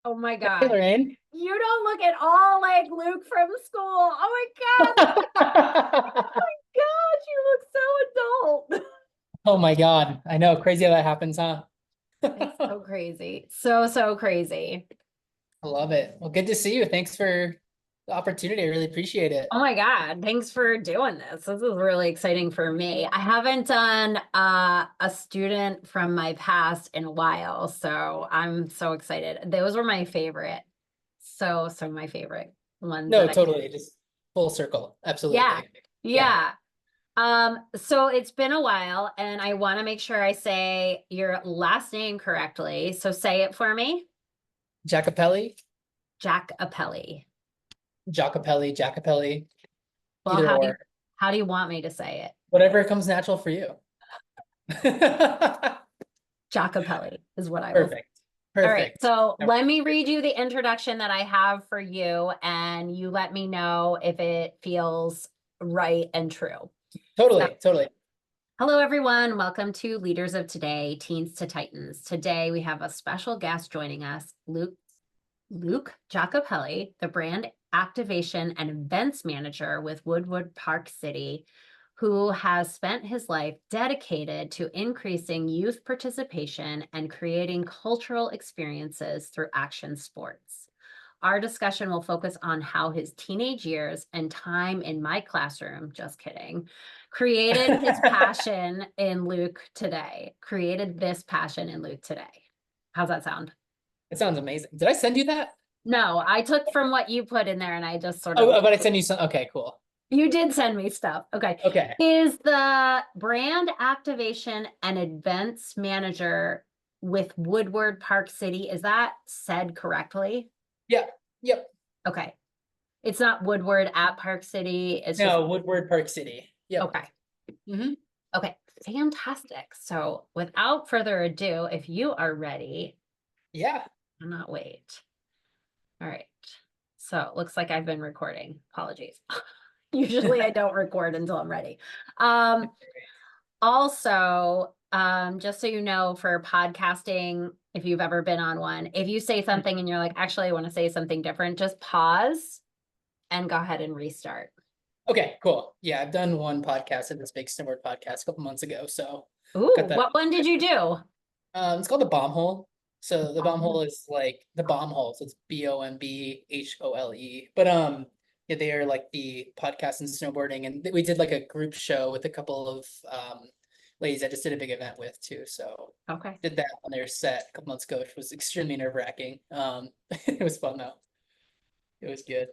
Oh my Hey, God. Lorraine. You don't look at all like Luke from school. Oh my God. Gosh, you look so adult. Oh my God. I know. Crazy how that happens, huh? It's I so crazy. So crazy. love it. Well, good to see you. Thanks for the opportunity. I really appreciate it. Oh my God. Thanks for doing this. This is really exciting for me. I haven't done a student from my past in a while, so I'm so excited. Those were my favorite. So my favorite ones No, that I totally. Just full circle. yeah. Absolutely. Yeah. Yeah. So it's been a while and I want to make sure I say your last name correctly. So say it for me. Giacopelli, Giacopelli. Giacopelli, Well, either or. how do you want me to say it? Whatever comes natural for you. Giacopelli is what I will say. Perfect. All right. Perfect. So let me read you the introduction that I have for you and you let me know if it feels right and true. So Totally. Totally. hello, everyone. Welcome to Leaders of Today, Teens to Titans. Today, we have a special guest joining us, Luke Giacopelli, the brand activation and events manager with Woodward Park City, who has spent his life dedicated to increasing youth participation and creating cultural experiences through action sports. Our discussion will focus on how his teenage years and time in my classroom, just kidding, created his passion in Luke today, created this passion in Luke today. How's that sound? It sounds amazing. Did I send you that? No, I took from what you put in there and I just sort of, Oh, but I sent you some. Okay, cool. you did send me stuff. Okay. Okay. Is the brand activation and events manager with Woodward Park City, is that said correctly? Yeah. Yep. Okay. It's not Woodward at Park City. It's just, No, Woodward Park City. Yep. okay. Hmm. Okay. Fantastic. So without further ado, if you are ready, Yeah. do not wait. All right. So it looks like I've been recording. Apologies. Usually I don't record until I'm ready. Um, just so you know, for podcasting, if you've ever been on one, if you say something and you're like, actually, I want to say something different, just pause and go ahead and restart. Okay, cool. Yeah, I've done one podcast at this big snowboard podcast a couple months ago, so got Ooh, that. what one did you do? It's called the bomb hole. So the bomb hole Um, is like the bomb hole. So it's BOMBHOLE. But yeah, they are like the podcast and snowboarding, and we did like a group show with a couple of ladies I just did a big event with too. So okay, did that on their set a couple months ago, which was extremely nerve-wracking. It was fun though. It was good.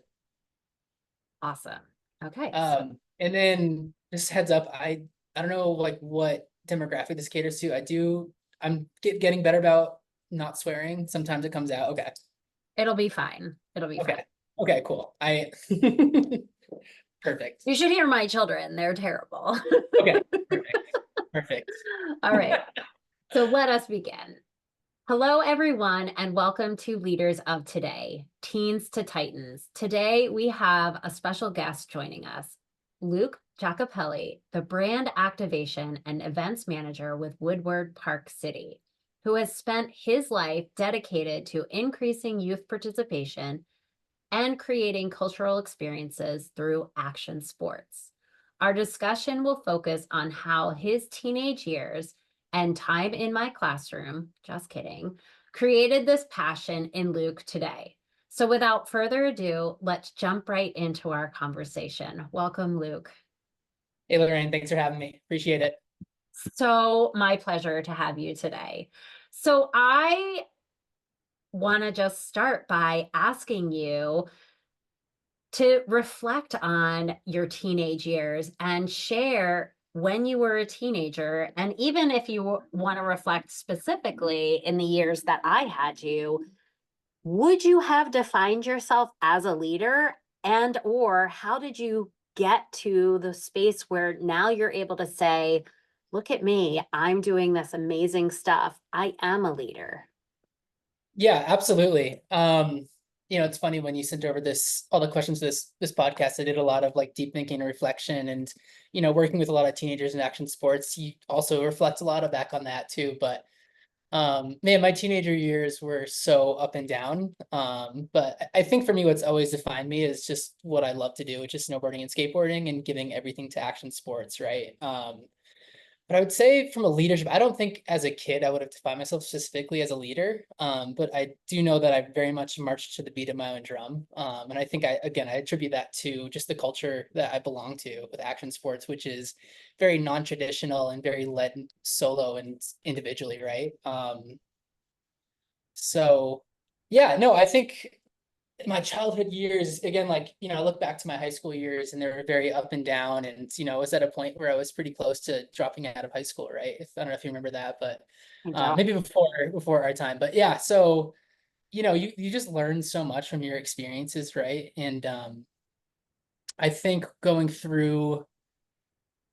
awesome. Okay, so And then just heads up, I don't know like what demographic this caters to. I'm getting better about not swearing. Sometimes it comes out. Okay. it'll be fine. It'll be fine. Okay. Okay, cool. I perfect. You should hear my children. They're terrible. Okay, perfect. Perfect. All right, so let us begin. Hello, everyone, and welcome to Leaders of Today, Teens to Titans. Today, we have a special guest joining us, Luke Giacopelli, the brand activation and events manager with Woodward Park City, who has spent his life dedicated to increasing youth participation and creating cultural experiences through action sports. Our discussion will focus on how his teenage years and time in my classroom, just kidding, created this passion in Luke today. So without further ado, let's jump right into our conversation. Welcome, Luke. Hey Lorraine, thanks for having me. Appreciate it. So my pleasure to have you today. So I want to just start by asking you to reflect on your teenage years and share when you were a teenager. And even if you want to reflect specifically in the years that I had you, would you have defined yourself as a leader? And or how did you get to the space where now you're able to say, look at me, I'm doing this amazing stuff. I am a leader. Yeah, absolutely. It's funny when you sent over all the questions to this podcast, I did a lot of like deep thinking and reflection and working with a lot of teenagers in action sports, you also reflect a lot of back on that too. But Man, my teenager years were so up and down. But I think for me, what's always defined me is just what I love to do, which is snowboarding and skateboarding and giving everything to action sports, right? But I would say from a leadership, I don't think as a kid I would have defined myself specifically as a leader. But I do know that I very much marched to the beat of my own drum. And I think I attribute that to just the culture that I belong to with action sports, which is very non-traditional and very led solo and individually, right? So yeah, no, I think my childhood years, again, like, I look back to my high school years and they were very up and down. And, I was at a point where I was pretty close to dropping out of high school, right? I don't know if you remember that, but I don't. maybe before our time. But yeah, so, you just learn so much from your experiences, right? And I think going through,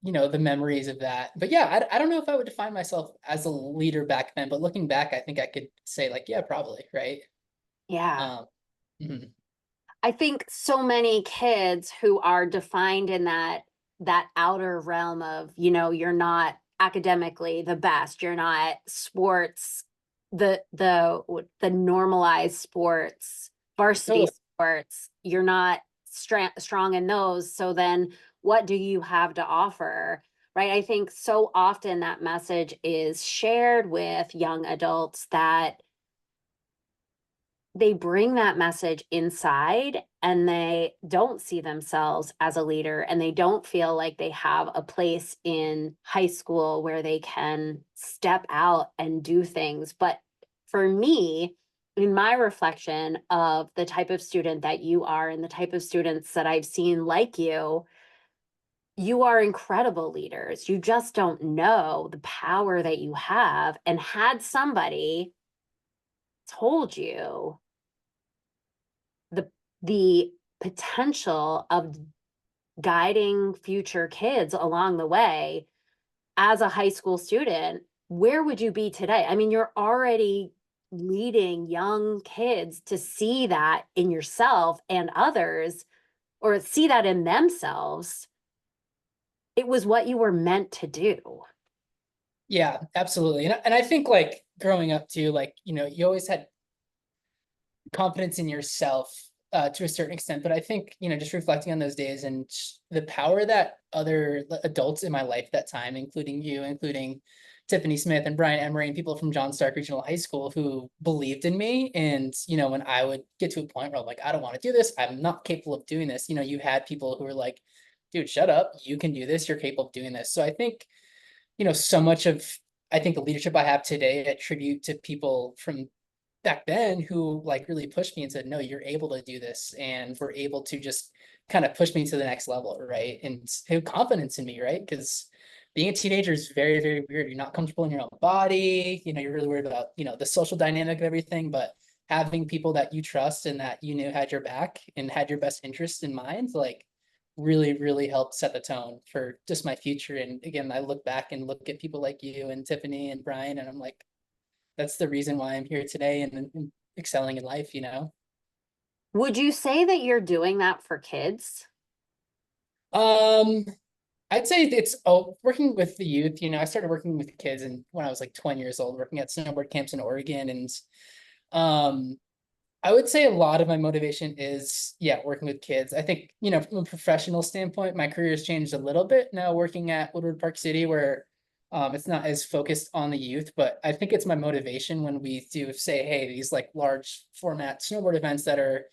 the memories of that. But yeah, I don't know if I would define myself as a leader back then, but looking back, I think I could say like, yeah, probably, right? Yeah. Um, mhm. I think so many kids who are defined in that outer realm of, you're not academically the best, you're not sports, the normalized sports, varsity Totally. sports, you're not strong in those. So then what do you have to offer? Right? I think so often that message is shared with young adults that they bring that message inside and they don't see themselves as a leader and they don't feel like they have a place in high school where they can step out and do things. But for me, in my reflection of the type of student that you are and the type of students that I've seen like you are incredible leaders. You just don't know the power that you have. And had somebody told you the the potential of guiding future kids along the way as a high school student, where would you be today? I mean, you're already leading young kids to see that in yourself and others, or see that in themselves. It was what you were meant to do. Yeah, absolutely. And I think like growing up too, like, you always had confidence in yourself to a certain extent. But I think, just reflecting on those days and the power that other adults in my life that time, including you, including Tiffany Smith and Brian Emery and people from John Stark Regional High School who believed in me. And, when I would get to a point where I'm like, I don't want to do this, I'm not capable of doing this, you had people who were like, dude, shut up, you can do this, you're capable of doing this. So I think, so much of I think the leadership I have today I attribute to people from back then who like really pushed me and said, no, you're able to do this. And were able to just kind of push me to the next level, right? And have confidence in me, right? Because being a teenager is very, very weird. You're not comfortable in your own body, you're really worried about, the social dynamic of everything, but having people that you trust and that you knew had your back and had your best interests in mind, like really, really helped set the tone for just my future. And again, I look back and look at people like you and Tiffany and Brian, and I'm like, that's the reason why I'm here today and excelling in life. Would you say that you're doing that for kids? Um, I'd say it's working with the youth. I started working with kids and when I was like 20 years old, working at snowboard camps in Oregon. And um, I would say a lot of my motivation is, yeah, working with kids. I think, from a professional standpoint, my career has changed a little bit now working at Woodward Park City, where it's not as focused on the youth, but I think it's my motivation when we do say, hey, these like large format snowboard events that are,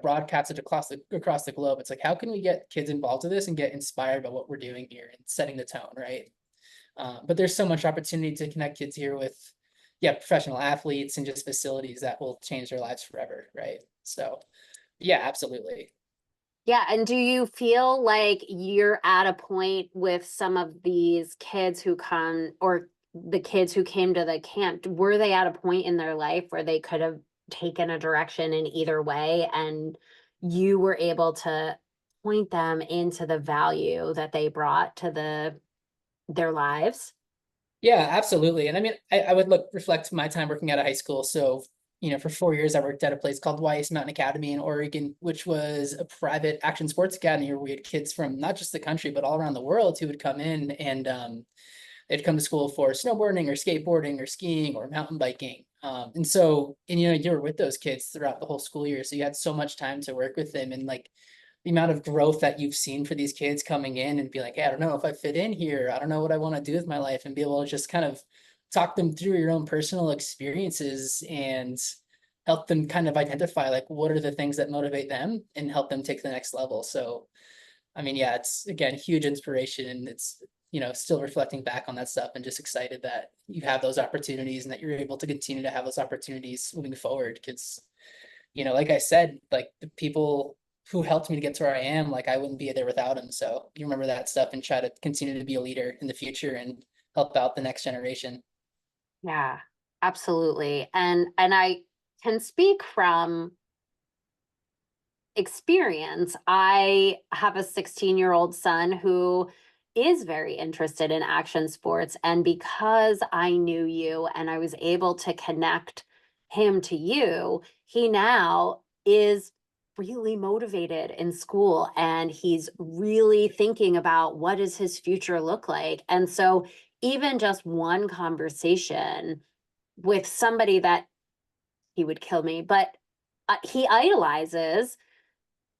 broadcasted across the globe. It's like, how can we get kids involved with this and get inspired by what we're doing here and setting the tone, right? But there's so much opportunity to connect kids here with, yeah, professional athletes and just facilities that will change their lives forever, right? So, yeah, absolutely. Yeah, and do you feel like you're at a point with some of these kids who come, or the kids who came to the camp, were they at a point in their life where they could have taken a direction in either way and you were able to point them into the value that they brought to their lives? Yeah, absolutely. And I mean, I would reflect my time working at a high school. So, for 4 years, I worked at a place called Weiss Mountain Academy in Oregon, which was a private action sports academy where we had kids from not just the country, but all around the world who would come in. And they'd come to school for snowboarding or skateboarding or skiing or mountain biking. And so, and you were with those kids throughout the whole school year, so you had so much time to work with them, and like the amount of growth that you've seen for these kids coming in and be like, hey, I don't know if I fit in here. I don't know what I want to do with my life, and be able to just kind of talk them through your own personal experiences and help them kind of identify like what are the things that motivate them and help them take the next level. So, I mean, yeah, it's again huge inspiration, and it's still reflecting back on that stuff and just excited that you have those opportunities and that you're able to continue to have those opportunities moving forward. Because like I said, like the people who helped me to get to where I am, like I wouldn't be there without them. So you remember that stuff and try to continue to be a leader in the future and help out the next generation. Yeah, absolutely. And I can speak from experience. I have a 16-year-old son who is very interested in action sports. And because I knew you and I was able to connect him to you, he now is really motivated in school and he's really thinking about what does his future look like. And so even just one conversation with somebody that he would kill me, but he idolizes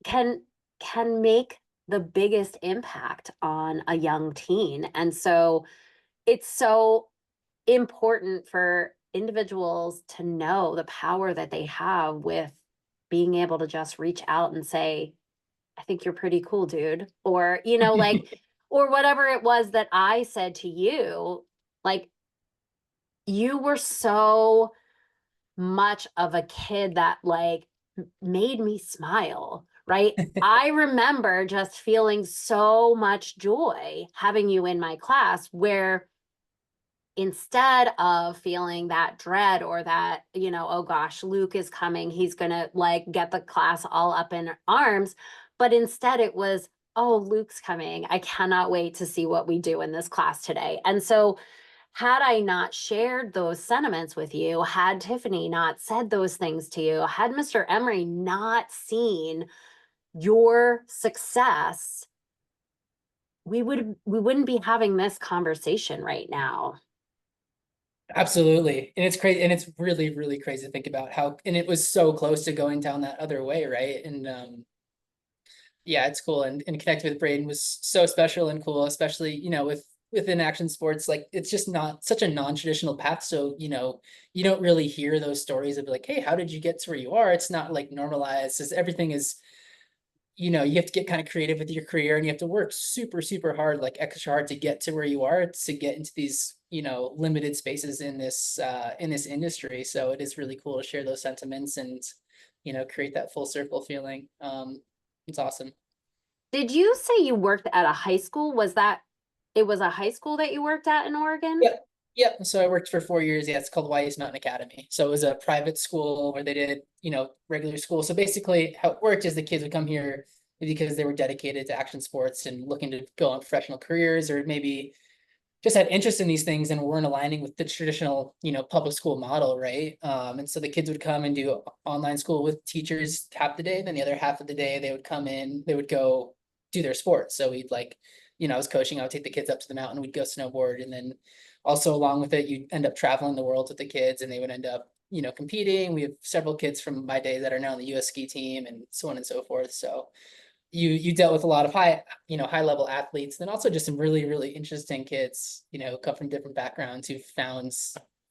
can can make the biggest impact on a young teen. And so it's so important for individuals to know the power that they have with being able to just reach out and say, I think you're pretty cool, dude. Or, like, or whatever it was that I said to you, like, you were so much of a kid that like made me smile, right? I remember just feeling so much joy having you in my class where instead of feeling that dread or that, oh gosh, Luke is coming, he's going to like get the class all up in arms, but instead it was, oh, Luke's coming. I cannot wait to see what we do in this class today. And so had I not shared those sentiments with you, had Tiffany not said those things to you, had Mr. Emery not seen your success, we wouldn't be having this conversation right now. Absolutely. And it's crazy. And it's really, really crazy to think about how, and it was so close to going down that other way. Right. And, yeah, it's cool. And connecting with Braden was so special and cool, especially, within action sports, like it's just not such a non-traditional path. So, you don't really hear those stories of like, hey, how did you get to where you are? It's not like normalized as everything is, you have to get kind of creative with your career and you have to work super, super hard, like extra hard to get to where you are to get into these, limited spaces in this industry. So it is really cool to share those sentiments and, create that full circle feeling. It's awesome. Did you say you worked at a high school? It was a high school that you worked at in Oregon? Yeah. Yeah. So I worked for 4 years. Yeah, it's called Wise Mountain Academy. So it was a private school where they did, regular school. So basically how it worked is the kids would come here because they were dedicated to action sports and looking to go on professional careers, or maybe just had interest in these things and weren't aligning with the traditional, public school model, right? And so the kids would come and do online school with teachers half the day, then the other half of the day they would come in, they would go do their sports. So we'd like, I was coaching, I would take the kids up to the mountain, we'd go snowboard, and then also along with it, you end up traveling the world with the kids, and they would end up, competing. We have several kids from my day that are now on the US ski team and so on and so forth. So you dealt with a lot of high level athletes, then also just some really, really interesting kids, come from different backgrounds who found,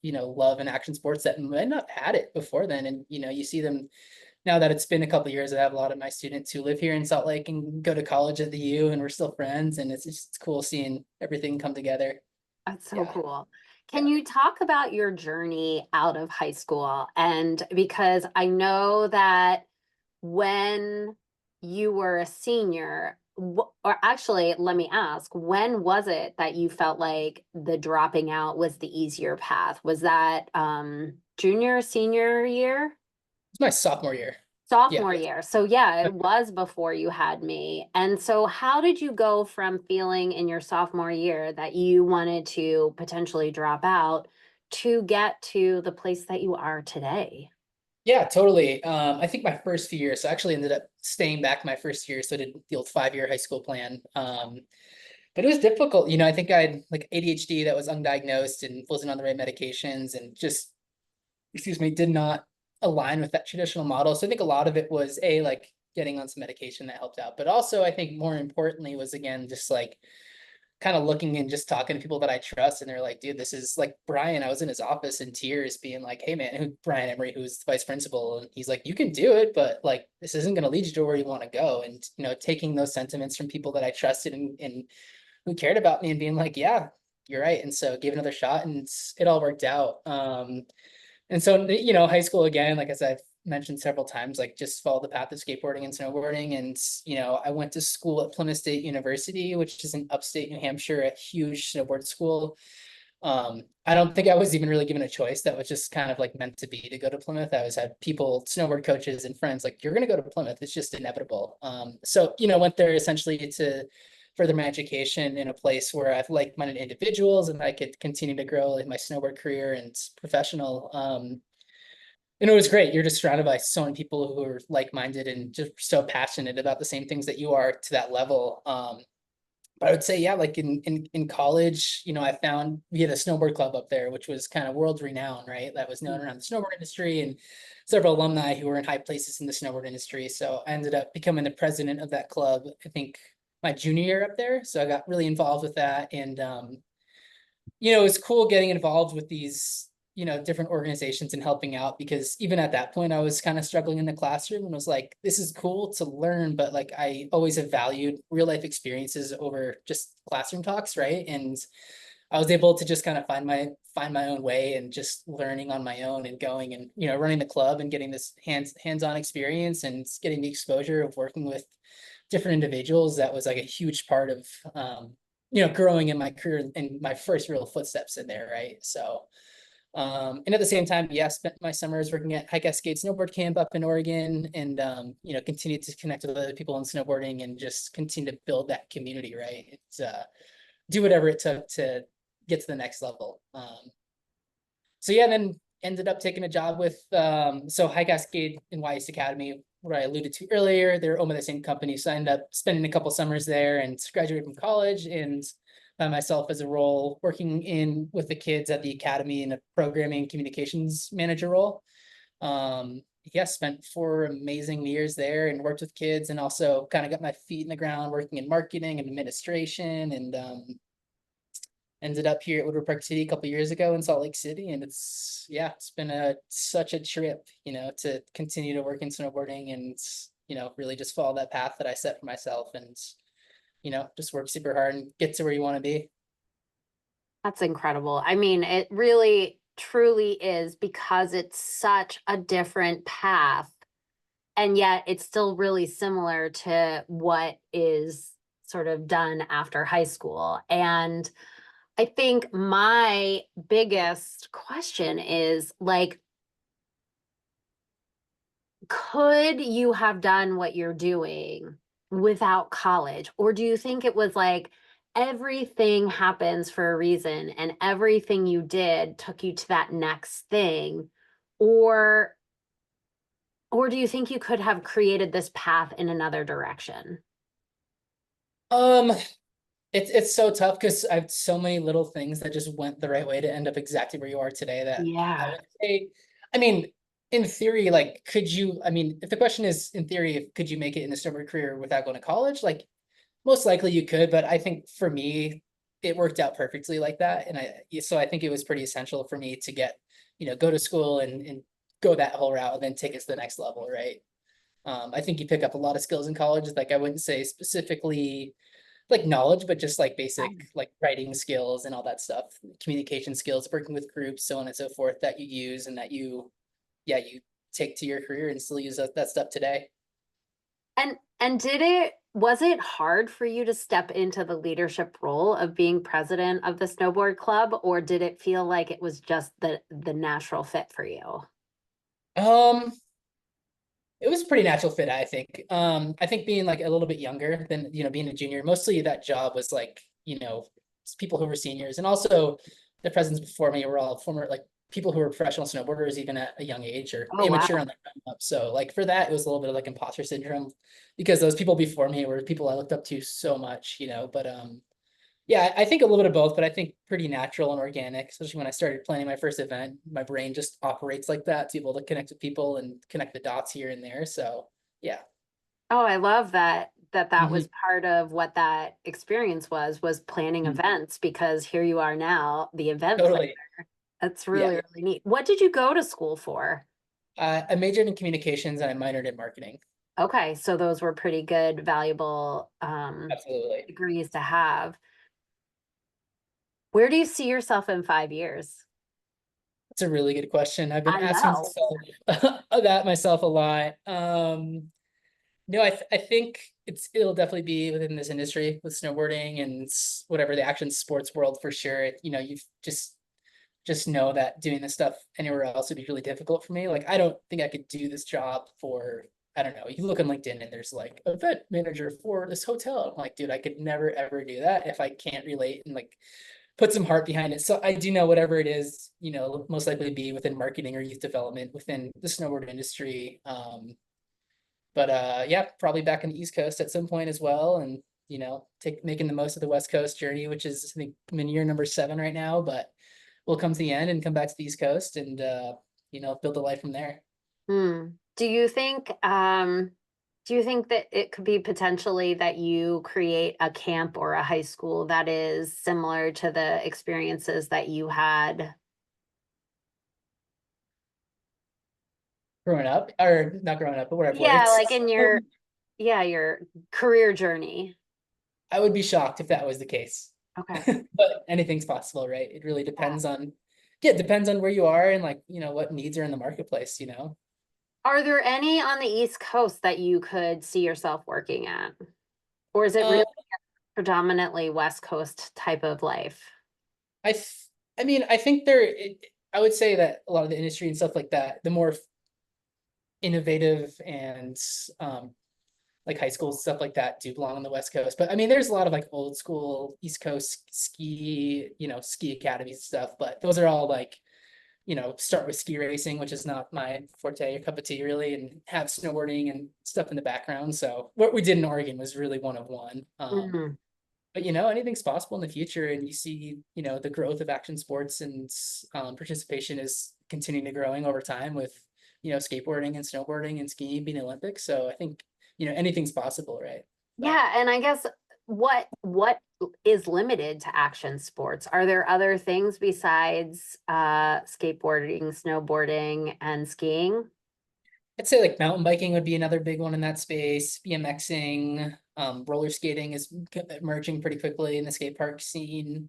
love in action sports that might not have had it before then. And, you see them now that it's been a couple of years. I have a lot of my students who live here in Salt Lake and go to college at the U, and we're still friends. And it's cool seeing everything come together. That's so Yeah. cool. Can Yeah. you talk about your journey out of high school? And because I know that when you were a senior, or actually, let me ask, when was it that you felt like the dropping out was the easier path? Was that junior, senior year? It's my sophomore year. Yeah. Sophomore year. So yeah, it was before you had me. And so how did you go from feeling in your sophomore year that you wanted to potentially drop out to get to the place that you are today? Yeah, totally. I think my first few years, so I actually ended up staying back my first year. So I did the old 5-year high school plan. But it was difficult, I think I had like ADHD that was undiagnosed and wasn't on the right medications and just, excuse me, did not align with that traditional model. So I think a lot of it was like getting on some medication that helped out. But also I think more importantly was again just like kind of looking and just talking to people that I trust, and they're like, dude, this is like Brian. I was in his office in tears, being like, hey man, Brian Emery, who's the vice principal, and he's like, you can do it, but like this isn't going to lead you to where you want to go. And taking those sentiments from people that I trusted and who cared about me and being like, yeah, you're right. And so gave it another shot, and it all worked out. And so, high school again, like as I've mentioned several times, like just followed the path of skateboarding and snowboarding. And, I went to school at Plymouth State University, which is in upstate New Hampshire, a huge snowboard school. I don't think I was even really given a choice. That was just kind of like meant to be to go to Plymouth. I always had people, snowboard coaches and friends like, you're going to go to Plymouth. It's just inevitable. So, went there essentially to further my education in a place where I've like-minded individuals and I could continue to grow in my snowboard career and professional. And it was great. You're just surrounded by so many people who are like-minded and just so passionate about the same things that you are to that level. But I would say, yeah, like in college, I found we had a snowboard club up there, which was kind of world renowned, right? That was known around the snowboard industry and several alumni who were in high places in the snowboard industry. So I ended up becoming the president of that club, I think my junior year up there. So I got really involved with that. And it was cool getting involved with these, different organizations and helping out, because even at that point, I was kind of struggling in the classroom and was like, this is cool to learn, but like I always have valued real life experiences over just classroom talks, right? And I was able to just kind of find my own way and just learning on my own and going and running the club and getting this hands-on experience and getting the exposure of working with different individuals. That was like a huge part of growing in my career and my first real footsteps in there, right? So and at the same time, yeah, spent my summers working at High Cascade Snowboard Camp up in Oregon, and continued to connect with other people in snowboarding and just continue to build that community, right? It's do whatever it took to get to the next level. So yeah, then ended up taking a job with so High Cascade and YS Academy, what I alluded to earlier. They're owned by the same company, so I ended up spending a couple summers there and graduated from college and found myself as a role working in with the kids at the academy in a programming communications manager role. Yeah, spent 4 amazing years there and worked with kids, and also kind of got my feet in the ground working in marketing and administration, and ended up here at Woodward Park City a couple years ago in Salt Lake City. And it's been such a trip, to continue to work in snowboarding and really just follow that path that I set for myself, and just work super hard and get to where you want to be. That's incredible. I mean, it really truly is, because it's such a different path, and yet it's still really similar to what is sort of done after high school. And I think my biggest question is like, could you have done what you're doing without college? Or do you think it was like everything happens for a reason and everything you did took you to that next thing? Or or do you think you could have created this path in another direction? Um, it's so tough because I have so many little things that just went the right way to end up exactly where you are today, that I Yeah. would say, I mean, in theory, like, could you, I mean, if the question is in theory, could you make it in a snowboard career without going to college? Like, most likely you could, but I think for me, it worked out perfectly like that. And so I think it was pretty essential for me to get, go to school and go that whole route and then take it to the next level, right? I think you pick up a lot of skills in college. Like I wouldn't say specifically like knowledge, but just like basic like writing skills and all that stuff, communication skills, working with groups, so on and so forth, that you use and that you take to your career and still use that stuff today. And was it hard for you to step into the leadership role of being president of the snowboard club, or did it feel like it was just the natural fit for you? Um, it was a pretty natural fit, I think. I think being like a little bit younger than, being a junior, mostly that job was like, people who were seniors, and also the presidents before me were all former like people who were professional snowboarders even at a young age, or Oh, immature wow. on the come up. So like for that, it was a little bit of like imposter syndrome because those people before me were people I looked up to so much, but Yeah, I think a little bit of both, but I think pretty natural and organic, especially when I started planning my first event. My brain just operates like that to be able to connect with people and connect the dots here and there. So yeah. Oh, I love that Mhm. was part of what that experience was planning Mhm. events because here you are now, the event planner. Totally. That's Yeah. really, really neat. What did you go to school for? I majored in communications and I minored in marketing. Okay, so those were pretty good, valuable Absolutely. degrees to have. Where do you see yourself in 5 years? It's a really good question. I've been I asking know. myself that myself a lot. No, I think it'll definitely be within this industry with snowboarding and whatever the action sports world for sure. You've just know that doing this stuff anywhere else would be really difficult for me. Like, I don't think I could do this job for, I don't know. You look on LinkedIn and there's like event manager for this hotel. I'm like, dude, I could never ever do that if I can't relate and like put some heart behind it. So I do know whatever it is, most likely be within marketing or youth development within the snowboard industry. But yeah, probably back on the East Coast at some point as well. And take making the most of the West Coast journey, which is I think I'm in year number 7 right now, but we'll come to the end and come back to the East Coast and build a life from there. Hmm. Do you think that it could be potentially that you create a camp or a high school that is similar to the experiences that you had? Growing up, or not growing up, but whatever. Yeah, It's like in your career journey. I would be shocked if that was the case. Okay. But anything's possible, right? It really Yeah. depends on yeah, it depends on where you are and like, what needs are in the marketplace. Are there any on the East Coast that you could see yourself working at? Or is it Uh, really predominantly West Coast type of life? I th- I mean, I think I would say that a lot of the industry and stuff like that, the more innovative and um like high school stuff like that do belong on the West Coast. But I mean, there's a lot of like old school East Coast ski academies and stuff, but those are all like, start with ski racing, which is not my forte or cup of tea really, and have snowboarding and stuff in the background. So what we did in Oregon was really one of one. Mhm. But anything's possible in the future, and you see, the growth of action sports and participation is continuing to growing over time with, skateboarding and snowboarding and skiing being Olympics. So I think, anything's possible, right? But Yeah, and I guess what is limited to action sports? Are there other things besides skateboarding, snowboarding, and skiing? I'd say like mountain biking would be another big one in that space. BMXing, roller skating is emerging pretty quickly in the skate park scene.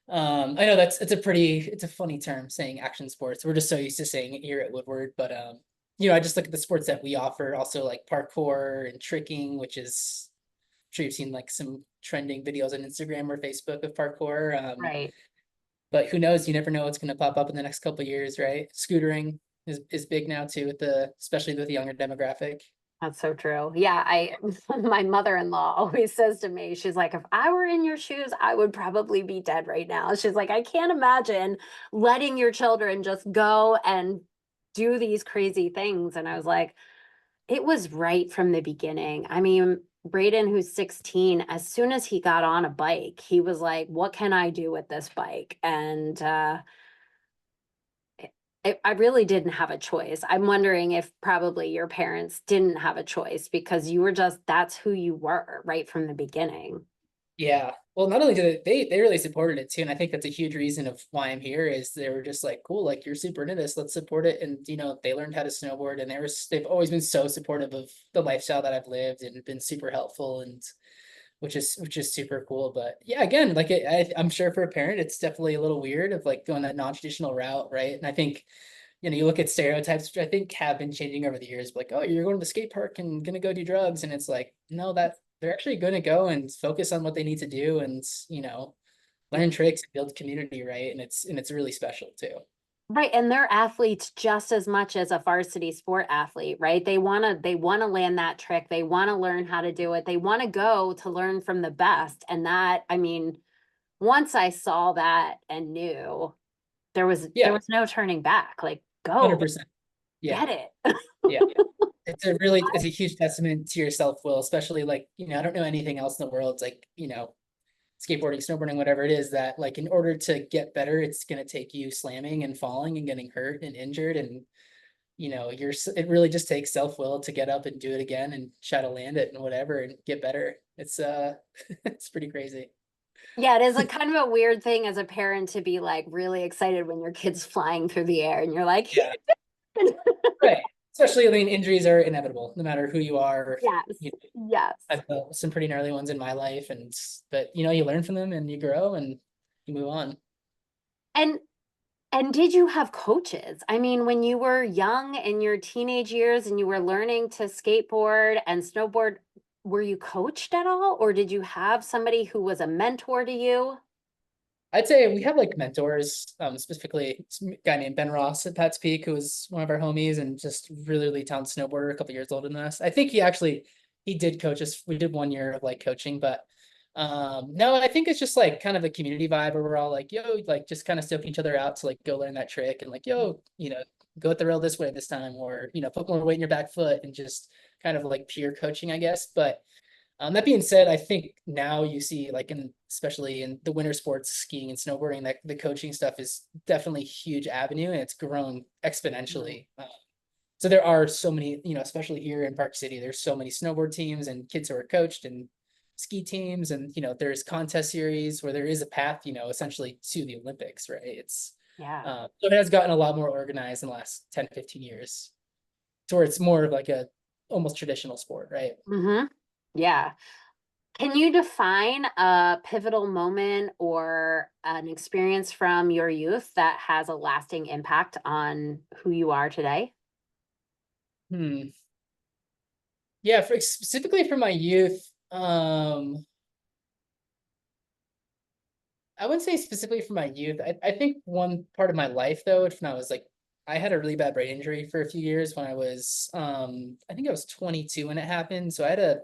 I know it's a funny term saying action sports. We're just so used to saying it here at Woodward, but I just look at the sports that we offer, also like parkour and tricking, which is I'm sure you've seen like some trending videos on Instagram or Facebook of parkour. Right. But who knows? You never know what's going to pop up in the next couple of years, right? Scootering is big now too, especially with the younger demographic. That's so true. Yeah, my mother-in-law always says to me, she's like, if I were in your shoes, I would probably be dead right now. She's like, I can't imagine letting your children just go and do these crazy things. And I was like, it was right from the beginning. I mean, Braden, who's 16, as soon as he got on a bike, he was like, what can I do with this bike? And I really didn't have a choice. I'm wondering if probably your parents didn't have a choice because you were just, that's who you were right from the beginning. Yeah. Well, not only did they really supported it too, and I think that's a huge reason of why I'm here is they were just like, cool, like you're super into this, let's support it. And they learned how to snowboard, and they've always been so supportive of the lifestyle that I've lived and been super helpful, and which is super cool. But yeah, again, like I'm sure for a parent, it's definitely a little weird of like going that non-traditional route, right? And I think you look at stereotypes, which I think have been changing over the years, like, oh, you're going to the skate park and gonna go do drugs. And it's like, no, that they're actually gonna go and focus on what they need to do and, learn tricks and build community, right? And it's really special too. Right. And they're athletes just as much as a varsity sport athlete, right? They want to land that trick. They want to learn how to do it. They want to go to learn from the best. And that, I mean, once I saw that and knew there Yeah, was no turning back. Like, go 100%. Yeah, get it. yeah. It's a huge testament to your self-will, especially like, I don't know anything else in the world. It's like, skateboarding, snowboarding, whatever it is, that like in order to get better, it's going to take you slamming and falling and getting hurt and injured. And, it really just takes self-will to get up and do it again and try to land it and whatever and get better. It's, it's pretty crazy. Yeah, it is a kind of a weird thing as a parent to be like really excited when your kid's flying through the air and you're like, Yeah. Right. Especially, I mean, injuries are inevitable, no matter who you are. yes, You yes. I've felt some pretty gnarly ones in my life, but you learn from them and you grow and you move on. And and did you have coaches? I mean, when you were young in your teenage years and you were learning to skateboard and snowboard, were you coached at all, or did you have somebody who was a mentor to you? I'd say we have like mentors, specifically a guy named Ben Ross at Pat's Peak, who was one of our homies and just really, really talented snowboarder, a couple years older than us. I think he did coach us. We did 1 year of like coaching, but no, I think it's just like kind of a community vibe where we're all like, yo, like just kind of stoking each other out to like go learn that trick and like, yo, go at the rail this way this time, or put more weight in your back foot, and just kind of like peer coaching, I guess. But that being said, I think now you see like especially in the winter sports, skiing and snowboarding, that the coaching stuff is definitely a huge avenue and it's grown Mhm. exponentially. So there are so many, especially here in Park City, there's so many snowboard teams and kids who are coached and ski teams, and there's contest series where there is a path, essentially to the Olympics, right? Yeah. So it has gotten a lot more organized in the last 10, 15 years, to where it's more of like a almost traditional sport, right? Mm-hmm. Yeah. Can you define a pivotal moment or an experience from your youth that has a lasting impact on who you are today? Hmm. Yeah, specifically for my youth, I wouldn't say specifically for my youth. I think one part of my life though, when I was like, I had a really bad brain injury for a few years when I was, I think I was 22 when it happened. So I had a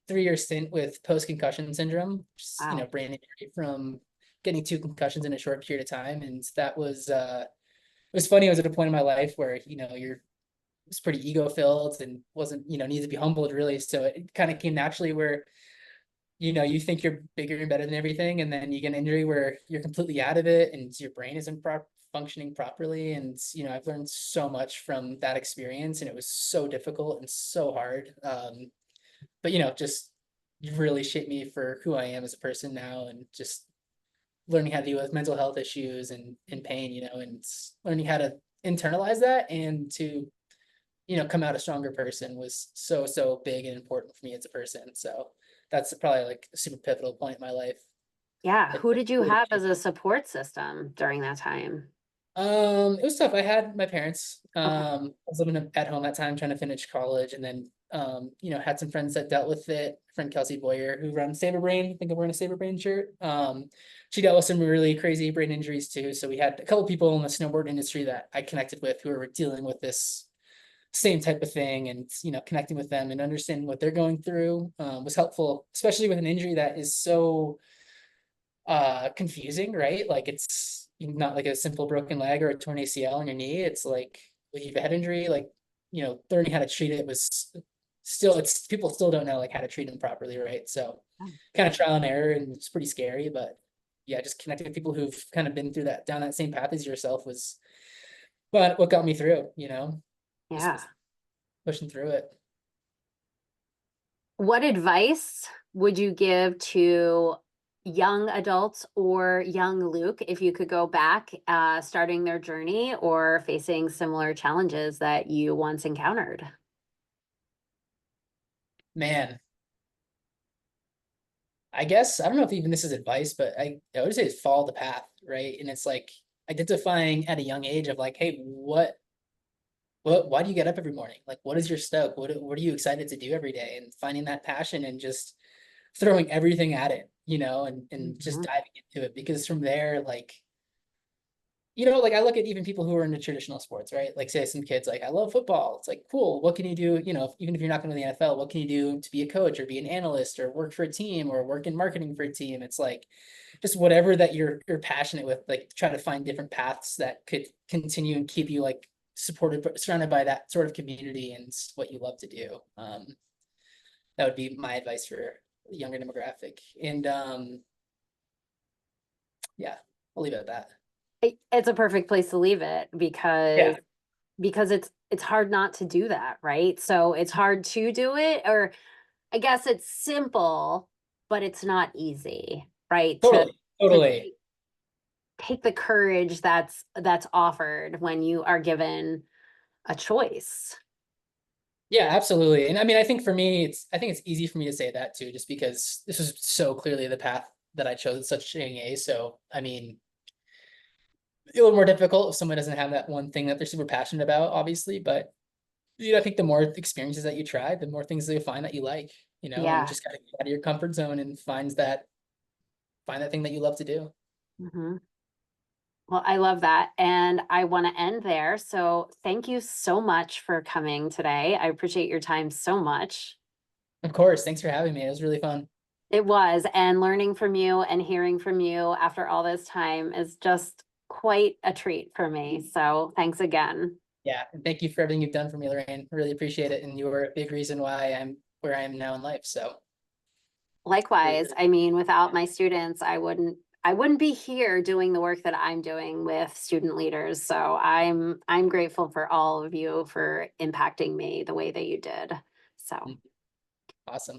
3 year stint with post concussion syndrome, which is, Wow. brain injury from getting two concussions in a short period of time. And that was, it was funny. I was at a point in my life where, it's pretty ego filled and wasn't, needs to be humbled really. So it kind of came naturally where you think you're bigger and better than everything, and then you get an injury where you're completely out of it and your brain isn't functioning properly. And I've learned so much from that experience, and it was so difficult and so hard. But just really shaped me for who I am as a person now, and just learning how to deal with mental health issues and pain, and learning how to internalize that and to come out a stronger person was so big and important for me as a person. So that's probably like a super pivotal point in my life. Yeah. That Who did you really have as shaped a me. support system during that time? It was tough. I had my parents. Okay. I was living at home that time trying to finish college, and then had some friends that dealt with it. Friend Kelsey Boyer, who runs Saber Brain. I think I'm wearing a Saber Brain shirt. She dealt with some really crazy brain injuries too. So we had a couple people in the snowboard industry that I connected with who were dealing with this same type of thing, and connecting with them and understanding what they're going through was helpful, especially with an injury that is so confusing, right? Like it's not like a simple broken leg or a torn ACL on your knee. It's like when you have a head injury, like learning how to treat it was still, it's people still don't know like how to treat them properly, right? So kind of trial and error, and it's pretty scary. But yeah, just connecting with people who've kind of been through that, down that same path as yourself, was what got me through, just Yeah. pushing through it. What advice would you give to young adults or young Luke if you could go back, starting their journey or facing similar challenges that you once encountered? Man, I guess I don't know if even this is advice, but I would say is follow the path, right? And it's like identifying at a young age of like, hey, why do you get up every morning? Like, what is your stoke? What are you excited to do every day? And finding that passion and just throwing everything at it, and just Mhm. diving into it. Because from there, like, like I look at even people who are into traditional sports, right? Like say some kids like, I love football. It's like, cool. What can you do? Even if you're not going to the NFL, what can you do to be a coach or be an analyst or work for a team or work in marketing for a team? It's like just whatever that you're passionate with, like try to find different paths that could continue and keep you like supported, surrounded by that sort of community and what you love to do. That would be my advice for the younger demographic. And yeah, I'll leave it at that. It's a perfect place to leave it Yeah, because it's hard not to do that, right? So it's hard to do it, or I guess it's simple, but it's not easy, right? totally, To totally. take the courage that's offered when you are given a choice. Yeah, absolutely. And I mean, I think for me, I think it's easy for me to say that too, just because this was so clearly the path that I chose at such a young age. So, I mean, a little more difficult if someone doesn't have that one thing that they're super passionate about, obviously. But I think the more experiences that you try, the more things that you find that you like, and you Yeah. just gotta get out of your comfort zone and find that thing that you love to do. Mhm. Well, I love that. And I want to end there. So thank you so much for coming today. I appreciate your time so much. Of course, thanks for having me. It was really fun. It was, and learning from you and hearing from you after all this time is just quite a treat for me. So thanks again. Yeah, and thank you for everything you've done for me, Lorraine. Really appreciate it, and you were a big reason why I'm where I am now in life. So, really, Likewise, I mean, without my students, I wouldn't be here doing the work that I'm doing with student leaders. So I'm grateful for all of you for impacting me the way that you did. So awesome.